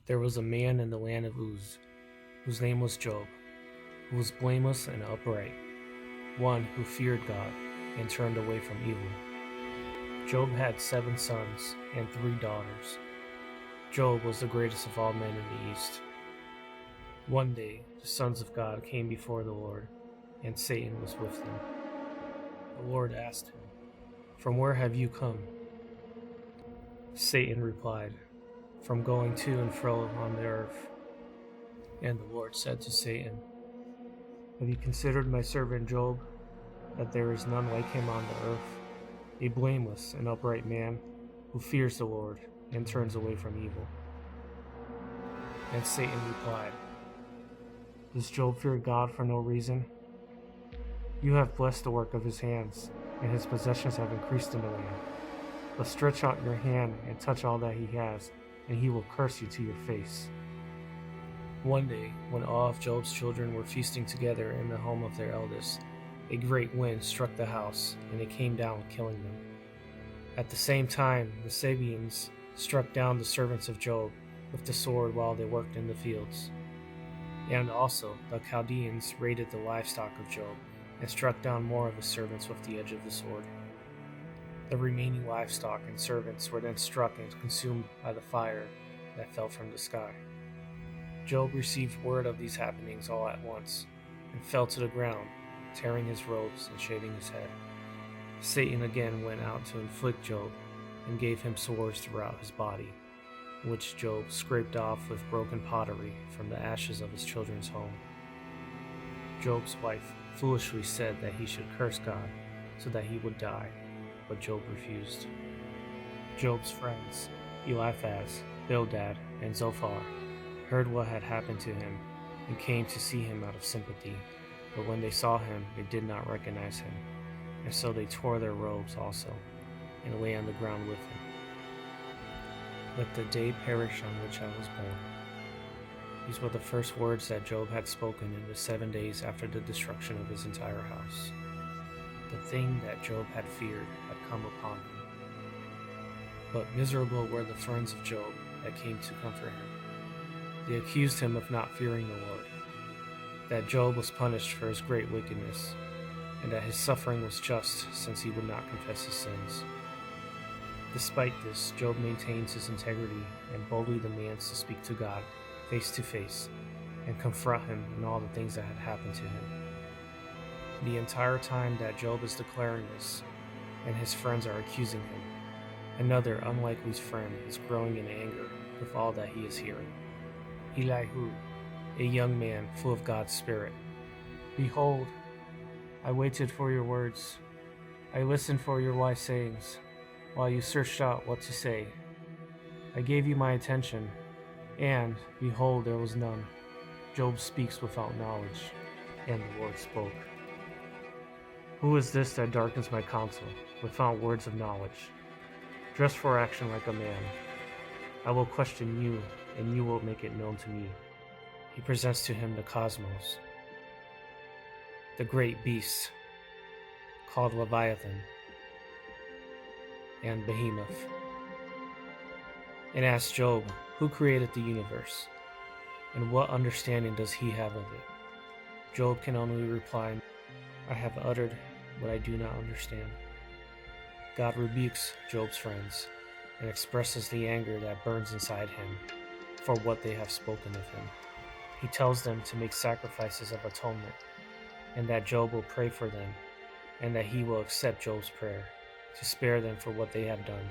There was a man in the land of Uz, whose name was Job, who was blameless and upright, one who feared God and turned away from evil. Job had 7 sons and 3 daughters. Job was the greatest of all men in the East. One day, the sons of God came before the Lord, and Satan was with them. The Lord asked him, "From where have you come?" Satan replied, "From going to and fro on the earth." And the Lord said to Satan, "Have you considered my servant Job, that there is none like him on the earth, a blameless and upright man, who fears the Lord and turns away from evil?" And Satan replied, "Does Job fear God for no reason? You have blessed the work of his hands, and his possessions have increased in the land. But stretch out your hand and touch all that he has, and he will curse you to your face." One day, when all of Job's children were feasting together in the home of their eldest, a great wind struck the house, and it came down, killing them. At the same time, the Sabeans struck down the servants of Job with the sword while they worked in the fields. And also, the Chaldeans raided the livestock of Job and struck down more of his servants with the edge of the sword. The remaining livestock and servants were then struck and consumed by the fire that fell from the sky. Job received word of these happenings all at once, and fell to the ground, tearing his robes and shaving his head. Satan again went out to inflict Job, and gave him sores throughout his body, which Job scraped off with broken pottery from the ashes of his children's home. Job's wife foolishly said that he should curse God so that he would die, but Job refused. Job's friends, Eliphaz, Bildad, and Zophar, heard what had happened to him and came to see him out of sympathy, but when they saw him, they did not recognize him, and so they tore their robes also, and lay on the ground with him. "Let the day perish on which I was born." These were the first words that Job had spoken in the 7 days after the destruction of his entire house. The thing that Job had feared had come upon him. But miserable were the friends of Job that came to comfort him. They accused him of not fearing the Lord, that Job was punished for his great wickedness, and that his suffering was just since he would not confess his sins. Despite this, Job maintains his integrity and boldly demands to speak to God face to face and confront him in all the things that had happened to him. The entire time that Job is declaring this, and his friends are accusing him, another unlikely friend is growing in anger with all that he is hearing. Elihu, a young man full of God's Spirit. "Behold, I waited for your words. I listened for your wise sayings, while you searched out what to say. I gave you my attention, and, behold, there was none. Job speaks without knowledge." And the Lord spoke. "Who is this that darkens my counsel, without words of knowledge? Dress for action like a man. I will question you, and you will make it known to me." He presents to him the cosmos, the great beasts, called Leviathan and Behemoth, and asks Job, who created the universe, and what understanding does he have of it? Job can only reply, "I have uttered what I do not understand." God rebukes Job's friends and expresses the anger that burns inside him for what they have spoken of him. He tells them to make sacrifices of atonement, and that Job will pray for them, and that he will accept Job's prayer to spare them for what they have done.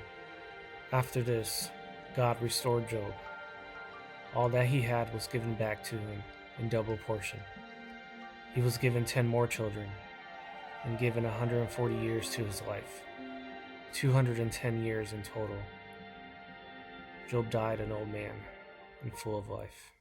After this, God restored Job. All that he had was given back to him in double portion. He was given 10 more children, and given 140 years to his life, 210 years in total. Job died an old man and full of life.